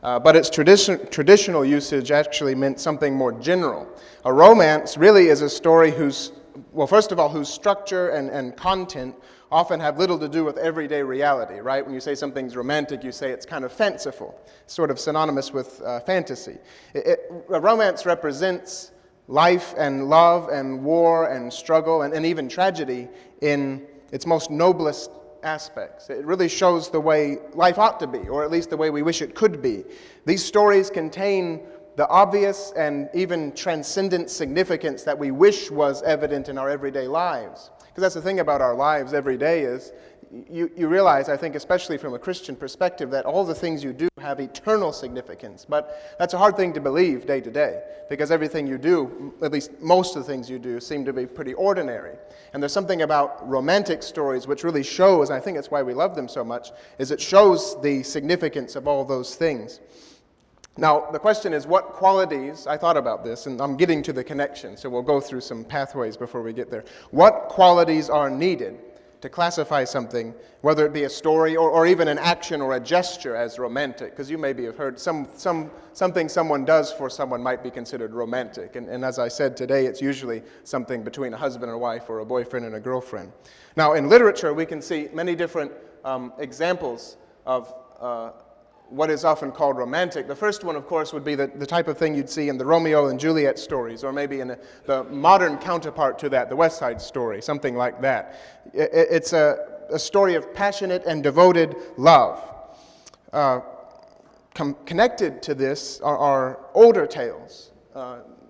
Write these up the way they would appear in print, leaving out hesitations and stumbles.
but its traditional usage actually meant something more general. A romance really is a story whose structure and content often have little to do with everyday reality, right? When you say something's romantic, you say it's kind of fanciful, sort of synonymous with fantasy. A romance represents life and love and war and struggle and even tragedy in its most noblest aspects. It really shows the way life ought to be, or at least the way we wish it could be. These stories contain the obvious and even transcendent significance that we wish was evident in our everyday lives. Because that's the thing about our lives every day is you realize, I think, especially from a Christian perspective, that all the things you do have eternal significance. But that's a hard thing to believe day to day, because everything you do, at least most of the things you do, seem to be pretty ordinary. And there's something about romantic stories which really shows, and I think that's why we love them so much, is it shows the significance of all those things. Now, the question is, what qualities, I thought about this, and I'm getting to the connection, so we'll go through some pathways before we get there. What qualities are needed to classify something, whether it be a story or even an action or a gesture, as romantic? Because you maybe have heard something someone does for someone might be considered romantic. And as I said today, it's usually something between a husband and a wife or a boyfriend and a girlfriend. Now, in literature, we can see many different examples of what is often called romantic. The first one, of course, would be the type of thing you'd see in the Romeo and Juliet stories, or maybe in the modern counterpart to that, the West Side Story, something like that. It's a story of passionate and devoted love. Connected to this are older tales,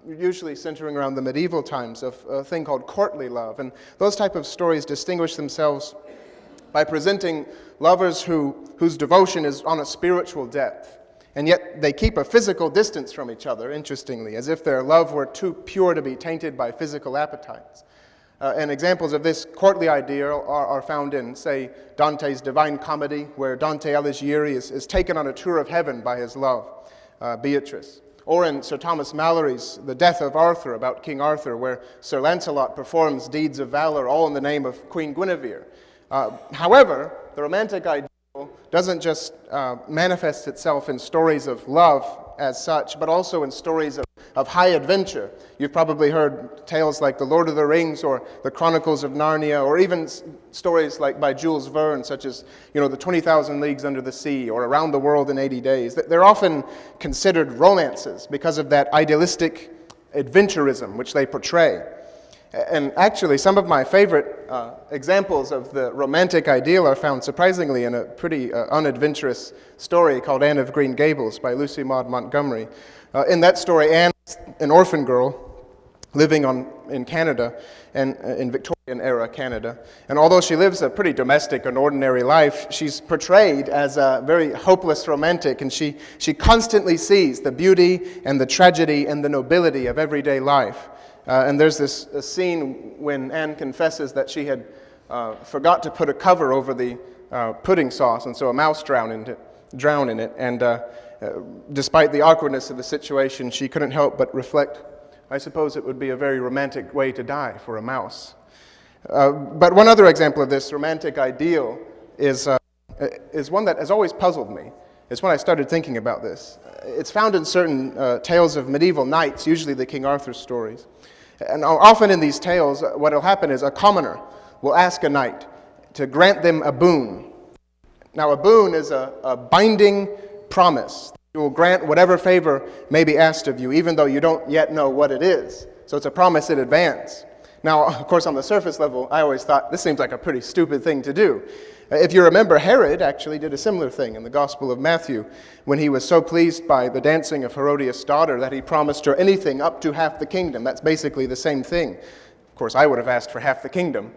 usually centering around the medieval times, of a thing called courtly love. And those type of stories distinguish themselves by presenting lovers whose devotion is on a spiritual depth, and yet they keep a physical distance from each other, interestingly, as if their love were too pure to be tainted by physical appetites. And examples of this courtly ideal are found in, say, Dante's Divine Comedy, where Dante Alighieri is taken on a tour of heaven by his love, Beatrice. Or in Sir Thomas Malory's The Death of Arthur, about King Arthur, where Sir Lancelot performs deeds of valor all in the name of Queen Guinevere. However, the romantic ideal doesn't just manifest itself in stories of love as such, but also in stories of high adventure. You've probably heard tales like The Lord of the Rings or The Chronicles of Narnia, or even stories like by Jules Verne, such as, The 20,000 Leagues Under the Sea or Around the World in 80 Days. They're often considered romances because of that idealistic adventurism which they portray. And actually, some of my favorite examples of the romantic ideal are found, surprisingly, in a pretty unadventurous story called Anne of Green Gables by Lucy Maud Montgomery. In that story, Anne is an orphan girl living in Canada, and in Victorian-era Canada. And although she lives a pretty domestic and ordinary life, she's portrayed as a very hopeless romantic, and she constantly sees the beauty and the tragedy and the nobility of everyday life. And there's this scene when Anne confesses that she had forgot to put a cover over the pudding sauce, and so a mouse drowned in it. And despite the awkwardness of the situation, she couldn't help but reflect, I suppose it would be a very romantic way to die for a mouse. But one other example of this romantic ideal is one that has always puzzled me. It's when I started thinking about this. It's found in certain tales of medieval knights, usually the King Arthur stories. And often in these tales, what will happen is a commoner will ask a knight to grant them a boon. Now, a boon is a binding promise. You will grant whatever favor may be asked of you, even though you don't yet know what it is. So it's a promise in advance. Now, of course, on the surface level, I always thought this seems like a pretty stupid thing to do. If you remember, Herod actually did a similar thing in the Gospel of Matthew when he was so pleased by the dancing of Herodias' daughter that he promised her anything up to half the kingdom. That's basically the same thing. Of course, I would have asked for half the kingdom.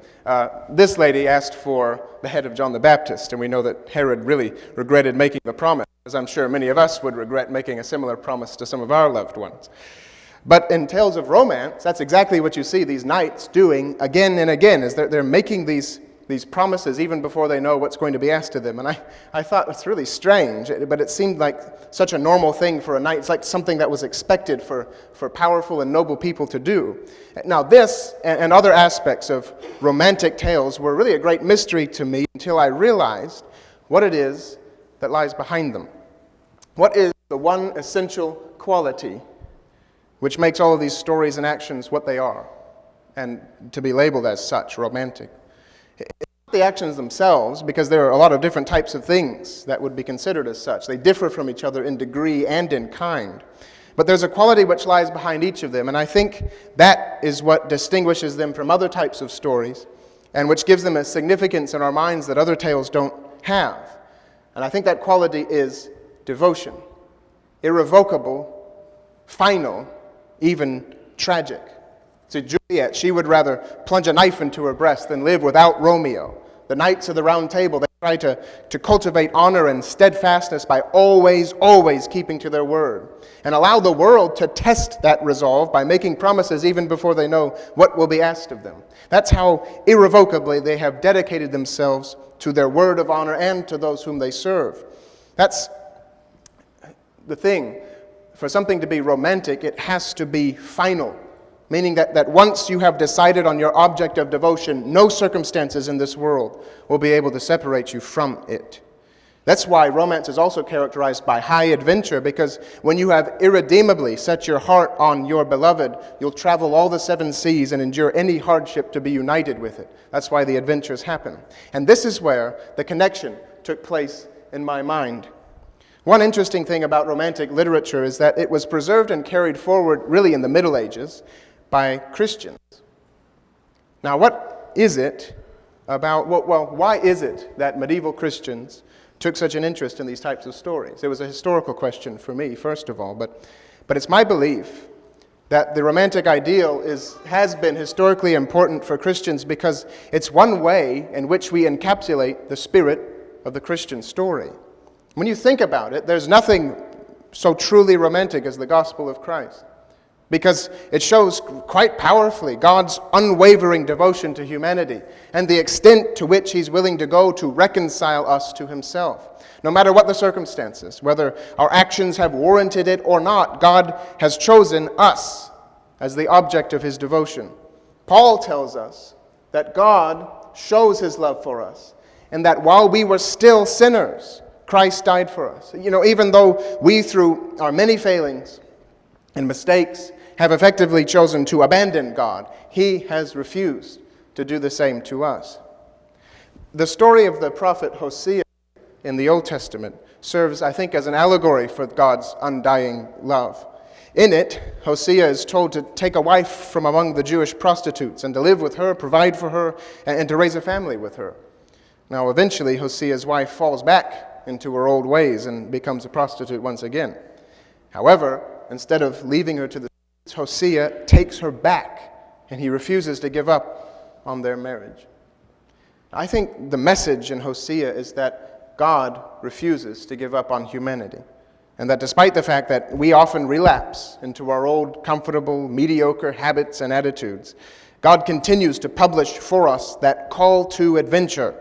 This lady asked for the head of John the Baptist, and we know that Herod really regretted making the promise, as I'm sure many of us would regret making a similar promise to some of our loved ones. But in tales of romance, that's exactly what you see these knights doing again and again, is they're making these promises even before they know what's going to be asked of them. And I thought it's really strange, but it seemed like such a normal thing for a knight. It's like something that was expected for powerful and noble people to do. Now this and other aspects of romantic tales were really a great mystery to me until I realized what it is that lies behind them. What is the one essential quality which makes all of these stories and actions what they are, and to be labeled as such, romantic. It's not the actions themselves, because there are a lot of different types of things that would be considered as such. They differ from each other in degree and in kind. But there's a quality which lies behind each of them, and I think that is what distinguishes them from other types of stories, and which gives them a significance in our minds that other tales don't have. And I think that quality is devotion. Irrevocable, final, even tragic. See, Juliet, she would rather plunge a knife into her breast than live without Romeo. The Knights of the Round Table, they try to cultivate honor and steadfastness by always keeping to their word, and allow the world to test that resolve by making promises even before they know what will be asked of them. That's how irrevocably they have dedicated themselves to their word of honor and to those whom they serve. That's the thing. For something to be romantic, it has to be final, meaning that once you have decided on your object of devotion, no circumstances in this world will be able to separate you from it. That's why romance is also characterized by high adventure, because when you have irredeemably set your heart on your beloved, you'll travel all the 7 seas and endure any hardship to be united with it. That's why the adventures happen. And this is where the connection took place in my mind. One interesting thing about romantic literature is that it was preserved and carried forward really in the Middle Ages by Christians. Now, what is it about, why is it that medieval Christians took such an interest in these types of stories? It was a historical question for me, first of all, but it's my belief that the romantic ideal has been historically important for Christians because it's one way in which we encapsulate the spirit of the Christian story. When you think about it, there's nothing so truly romantic as the gospel of Christ, because it shows quite powerfully God's unwavering devotion to humanity and the extent to which he's willing to go to reconcile us to himself. No matter what the circumstances, whether our actions have warranted it or not, God has chosen us as the object of his devotion. Paul tells us that God shows his love for us, and that while we were still sinners, Christ died for us. Even though we, through our many failings and mistakes, have effectively chosen to abandon God, he has refused to do the same to us. The story of the prophet Hosea in the Old Testament serves, I think, as an allegory for God's undying love. In it, Hosea is told to take a wife from among the Jewish prostitutes and to live with her, provide for her, and to raise a family with her. Now, eventually, Hosea's wife falls back into her old ways and becomes a prostitute once again. However, instead of leaving her to the streets, Hosea takes her back, and he refuses to give up on their marriage. I think the message in Hosea is that God refuses to give up on humanity, and that despite the fact that we often relapse into our old, comfortable, mediocre habits and attitudes, God continues to publish for us that call to adventure,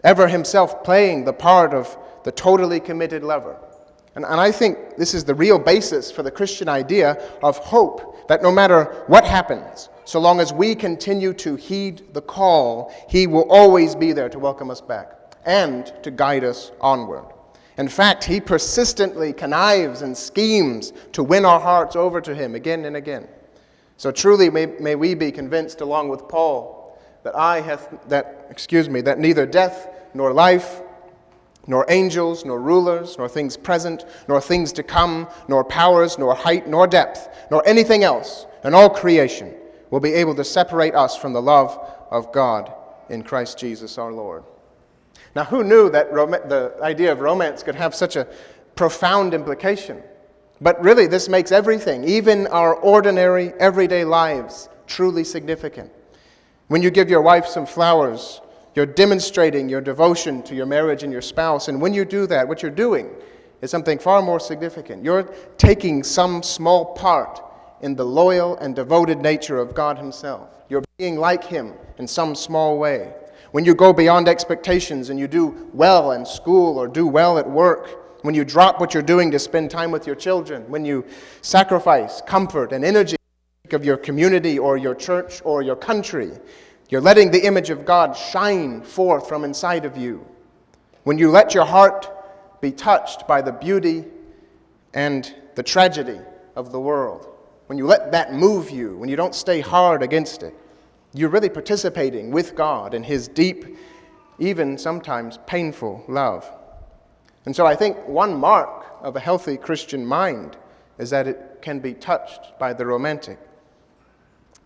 ever himself playing the part of the totally committed lover. And I think this is the real basis for the Christian idea of hope, that no matter what happens, so long as we continue to heed the call, he will always be there to welcome us back and to guide us onward. In fact, he persistently connives and schemes to win our hearts over to him again and again. So truly may we be convinced, along with Paul, that neither death nor life, nor angels, nor rulers, nor things present, nor things to come, nor powers, nor height, nor depth, nor anything else in all creation will be able to separate us from the love of God in Christ Jesus our Lord. Now, who knew that the idea of romance could have such a profound implication? But really, this makes everything, even our ordinary, everyday lives, truly significant. When you give your wife some flowers, you're demonstrating your devotion to your marriage and your spouse. And when you do that, what you're doing is something far more significant. You're taking some small part in the loyal and devoted nature of God himself. You're being like him in some small way. When you go beyond expectations and you do well in school or do well at work, when you drop what you're doing to spend time with your children, when you sacrifice comfort and energy of your community or your church or your country, you're letting the image of God shine forth from inside of you. When you let your heart be touched by the beauty and the tragedy of the world, when you let that move you, when you don't stay hard against it, you're really participating with God in His deep, even sometimes painful love. And so I think one mark of a healthy Christian mind is that it can be touched by the romantic.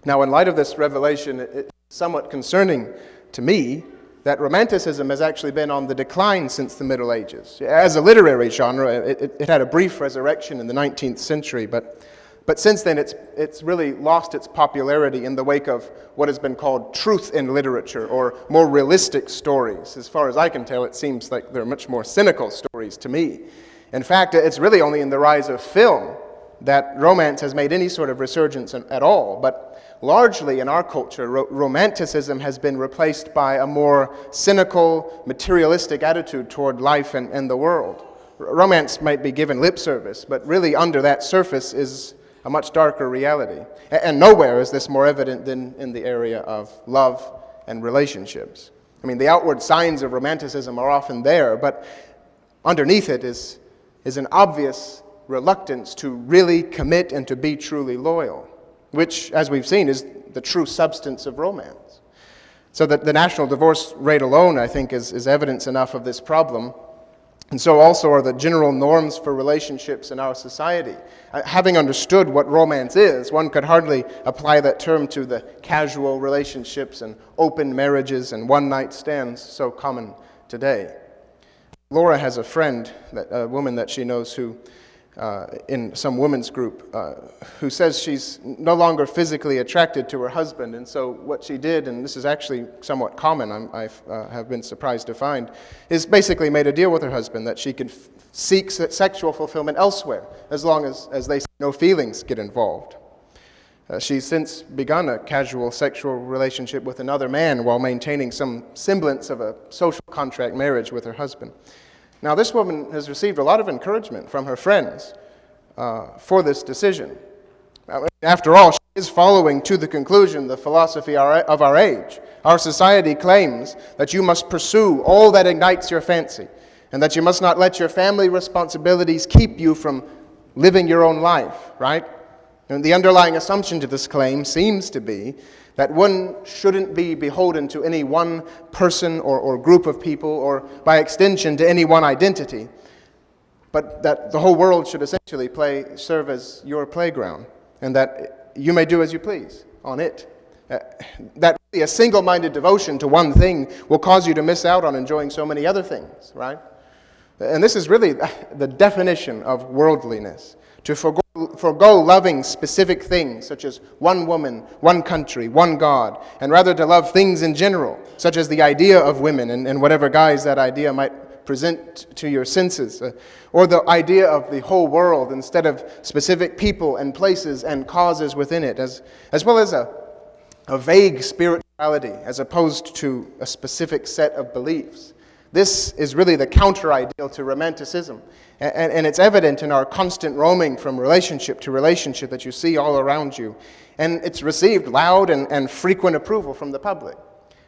Now, in light of this revelation, it's somewhat concerning to me that romanticism has actually been on the decline since the Middle Ages. As a literary genre, it had a brief resurrection in the 19th century, but since then it's really lost its popularity in the wake of what has been called truth in literature, or more realistic stories. As far as I can tell, it seems like they're much more cynical stories to me. In fact, it's really only in the rise of film that romance has made any sort of resurgence at all. But largely in our culture, romanticism has been replaced by a more cynical, materialistic attitude toward life and the world. Romance might be given lip service, but really under that surface is a much darker reality. And nowhere is this more evident than in the area of love and relationships. I mean, the outward signs of romanticism are often there, but underneath it is an obvious reluctance to really commit and to be truly loyal, which, as we've seen, is the true substance of romance. So that the national divorce rate alone, I think, is evidence enough of this problem. And so also are the general norms for relationships in our society. Having understood what romance is, one could hardly apply that term to the casual relationships and open marriages and one-night stands so common today. Laura has a friend, a woman that she knows who, in some women's group, who says she's no longer physically attracted to her husband. And so what she did, and this is actually somewhat common, I have been surprised to find, is basically made a deal with her husband that she could seek sexual fulfillment elsewhere, as long as they say no feelings get involved. She's since begun a casual sexual relationship with another man while maintaining some semblance of a social contract marriage with her husband. Now, this woman has received a lot of encouragement from her friends for this decision. After all, she is following to the conclusion the philosophy of our age. Our society claims that you must pursue all that ignites your fancy, and that you must not let your family responsibilities keep you from living your own life, right? And the underlying assumption to this claim seems to be that one shouldn't be beholden to any one person or group of people, or by extension to any one identity, but that the whole world should essentially serve as your playground, and that you may do as you please on it. That really a single-minded devotion to one thing will cause you to miss out on enjoying so many other things, right? And this is really the definition of worldliness. To forgo loving specific things, such as one woman, one country, one God, and rather to love things in general, such as the idea of women and whatever guise that idea might present to your senses, or the idea of the whole world instead of specific people and places and causes within it, as well as a vague spirituality as opposed to a specific set of beliefs. This is really the counter-ideal to romanticism. And it's evident in our constant roaming from relationship to relationship that you see all around you. And it's received loud and frequent approval from the public.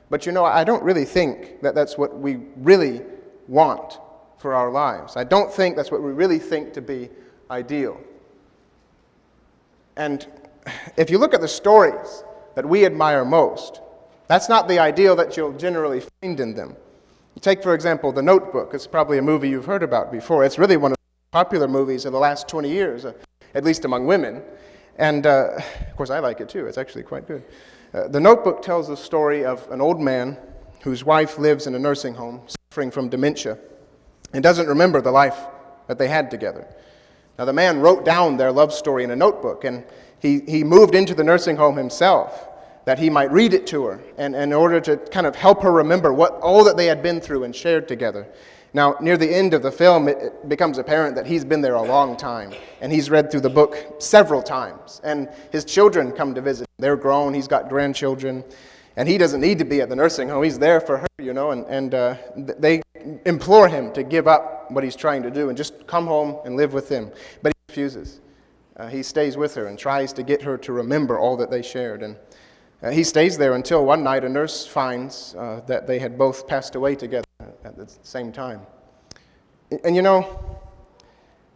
But I don't really think that that's what we really want for our lives. I don't think that's what we really think to be ideal. And if you look at the stories that we admire most, that's not the ideal that you'll generally find in them. Take, for example, The Notebook. It's probably a movie you've heard about before. It's really one of the popular movies of the last 20 years, at least among women. And, of course, I like it too. It's actually quite good. The Notebook tells the story of an old man whose wife lives in a nursing home, suffering from dementia, and doesn't remember the life that they had together. Now, the man wrote down their love story in a notebook, and he moved into the nursing home himself, that he might read it to her, and in order to kind of help her remember all that they had been through and shared together. Now, near the end of the film, it becomes apparent that he's been there a long time, and he's read through the book several times, and his children come to visit. They're grown, he's got grandchildren, and he doesn't need to be at the nursing home. He's there for her, and they implore him to give up what he's trying to do and just come home and live with them. But he refuses. He stays with her and tries to get her to remember all that they shared, and he stays there until one night a nurse finds that they had both passed away together at the same time. And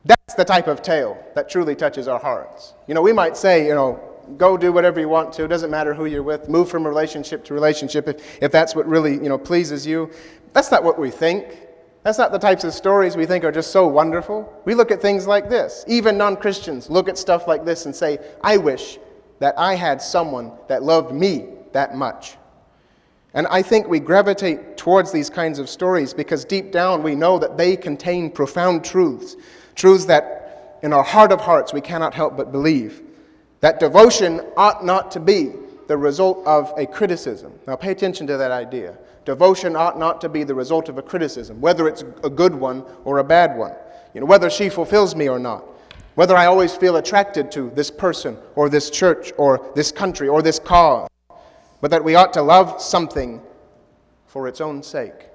That's the type of tale that truly touches our hearts. We might say, go do whatever you want to. It doesn't matter who you're with. Move from relationship to relationship if that's what really, pleases you. That's not what we think. That's not the types of stories we think are just so wonderful. We look at things like this. Even non-Christians look at stuff like this and say, I wish that I had someone that loved me that much. And I think we gravitate towards these kinds of stories because deep down we know that they contain profound truths that in our heart of hearts we cannot help but believe. That devotion ought not to be the result of a criticism. Now pay attention to that idea. Devotion ought not to be the result of a criticism, whether it's a good one or a bad one. Whether she fulfills me or not. Whether I always feel attracted to this person or this church or this country or this cause. But that we ought to love something for its own sake.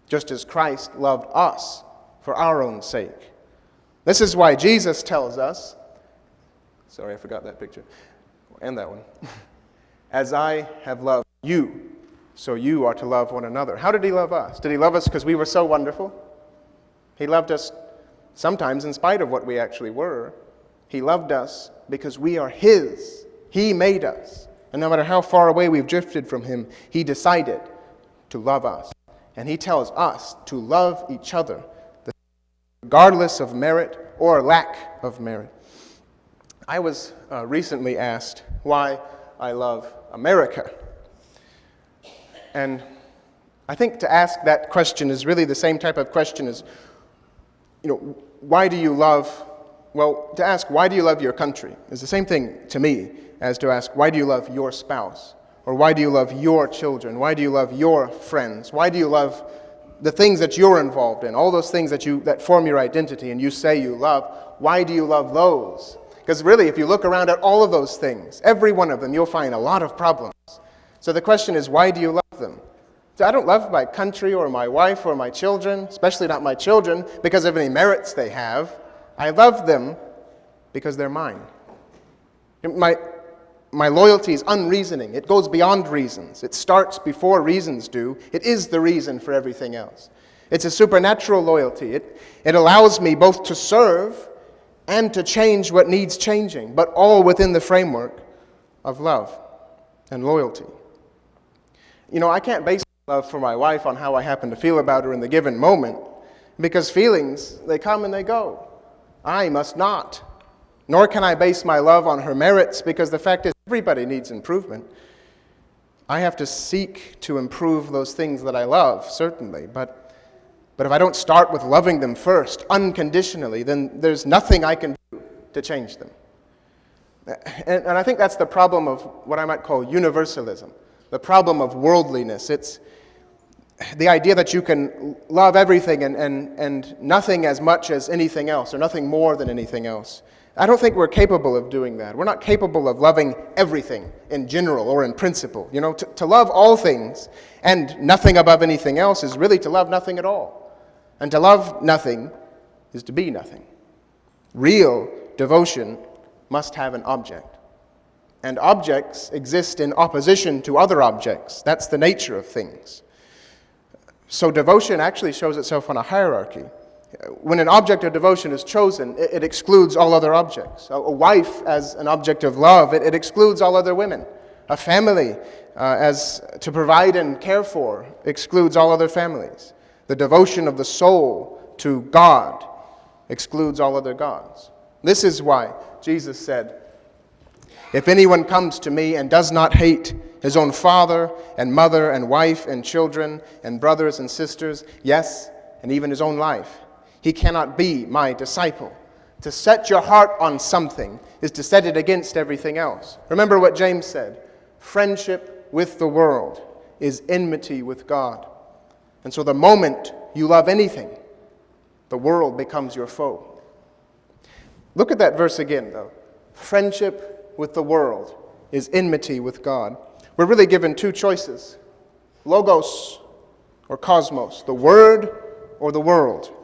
Just as Christ loved us for our own sake. This is why Jesus tells us, sorry, I forgot that picture, and that one. As I have loved you, so you are to love one another. How did he love us? Did he love us because we were so wonderful? He loved us sometimes in spite of what we actually were. He loved us because we are his. He made us. And no matter how far away we've drifted from him, he decided to love us. And he tells us to love each other, regardless of merit or lack of merit. I was recently asked why I love America. And I think to ask that question is really the same type of question as, why do you love, to ask why do you love your country is the same thing to me as to ask why do you love your spouse? Or why do you love your children? Why do you love your friends? Why do you love the things that you're involved in? All those things that form your identity and you say you love, why do you love those? Because really, if you look around at all of those things, every one of them, you'll find a lot of problems. So the question is, why do you love them? So I don't love my country or my wife or my children, especially not my children, because of any merits they have. I love them because they're mine. My loyalty is unreasoning. It goes beyond reasons. It starts before reasons do. It is the reason for everything else. It's a supernatural loyalty. It allows me both to serve and to change what needs changing, but all within the framework of love and loyalty. I can't base love for my wife on how I happen to feel about her in the given moment, because feelings, they come and they go. I must not. Nor can I base my love on her merits, because the fact is everybody needs improvement. I have to seek to improve those things that I love, certainly, but if I don't start with loving them first, unconditionally, then there's nothing I can do to change them. And I think that's the problem of what I might call universalism, the problem of worldliness. It's the idea that you can love everything and nothing as much as anything else, or nothing more than anything else. I don't think we're capable of doing that. We're not capable of loving everything in general or in principle. To love all things and nothing above anything else is really to love nothing at all. And to love nothing is to be nothing. Real devotion must have an object. And objects exist in opposition to other objects. That's the nature of things. So devotion actually shows itself on a hierarchy. When an object of devotion is chosen, it excludes all other objects. A wife as an object of love, it excludes all other women. A family as to provide and care for excludes all other families. The devotion of the soul to God excludes all other gods. This is why Jesus said, if anyone comes to me and does not hate his own father and mother and wife and children and brothers and sisters, yes, and even his own life, he cannot be my disciple. To set your heart on something is to set it against everything else. Remember what James said, friendship with the world is enmity with God. And so the moment you love anything, the world becomes your foe. Look at that verse again, though. Friendship with the world is enmity with God. We're really given two choices, logos or cosmos, the word or the world.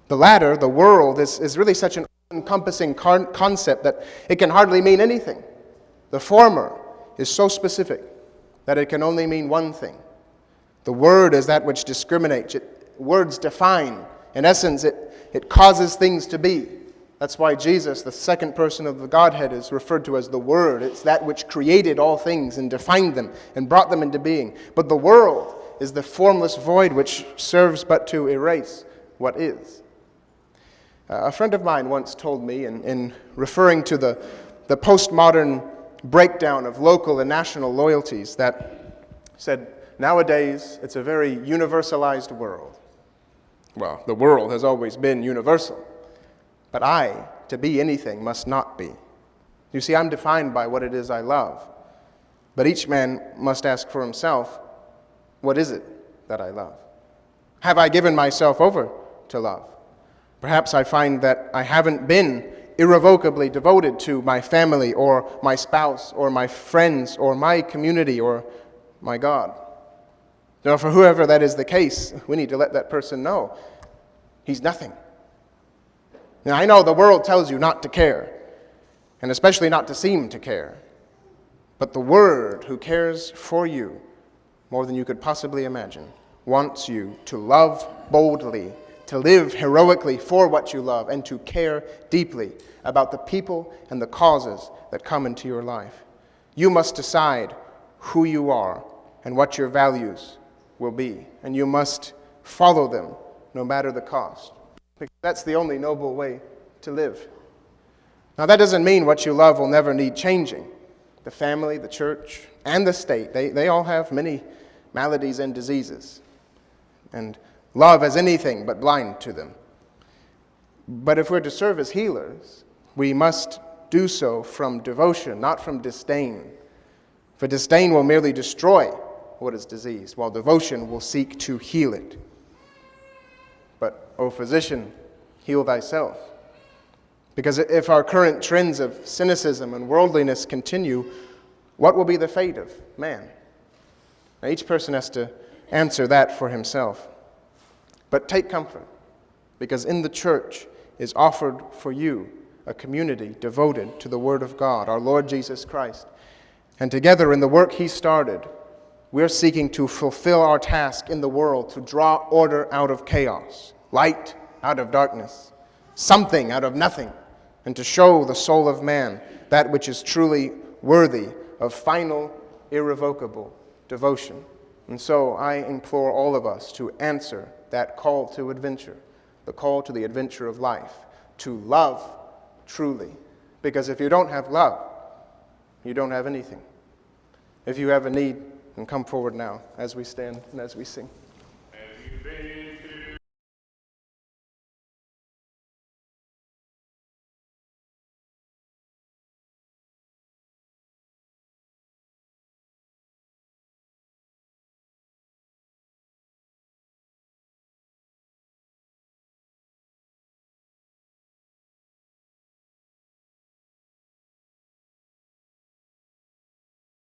The latter, the world, is really such an encompassing concept that it can hardly mean anything. The former is so specific that it can only mean one thing. The word is that which discriminates. Words define In essence, it causes things to be. That's why Jesus, the second person of the Godhead, is referred to as the Word. It's that which created all things and defined them and brought them into being. But the world is the formless void which serves but to erase what is. A friend of mine once told me, in referring to the postmodern breakdown of local and national loyalties, that said, nowadays it's a very universalized world. Well, the world has always been universal. But I, to be anything, must not be. You see, I'm defined by what it is I love. But each man must ask for himself, what is it that I love? Have I given myself over to love? Perhaps I find that I haven't been irrevocably devoted to my family or my spouse or my friends or my community or my God. Now, for whoever that is the case, we need to let that person know he's nothing. Now, I know the world tells you not to care, and especially not to seem to care. But the Word, who cares for you more than you could possibly imagine, wants you to love boldly, to live heroically for what you love, and to care deeply about the people and the causes that come into your life. You must decide who you are and what your values will be, and you must follow them no matter the cost. Because that's the only noble way to live. Now, that doesn't mean what you love will never need changing. The family, the church, and the state, they all have many maladies and diseases. And love is anything but blind to them. But if we're to serve as healers, we must do so from devotion, not from disdain. For disdain will merely destroy what is diseased, while devotion will seek to heal it. But, O physician, heal thyself. Because if our current trends of cynicism and worldliness continue, what will be the fate of man? Now, each person has to answer that for himself. But take comfort, because in the church is offered for you a community devoted to the Word of God, our Lord Jesus Christ. And together in the work He started, we're seeking to fulfill our task in the world, to draw order out of chaos, light out of darkness, something out of nothing, and to show the soul of man that which is truly worthy of final, irrevocable devotion. And so I implore all of us to answer that call to adventure, the call to the adventure of life, to love truly. Because if you don't have love, you don't have anything. If you have a need, then come forward now as we stand and as we sing.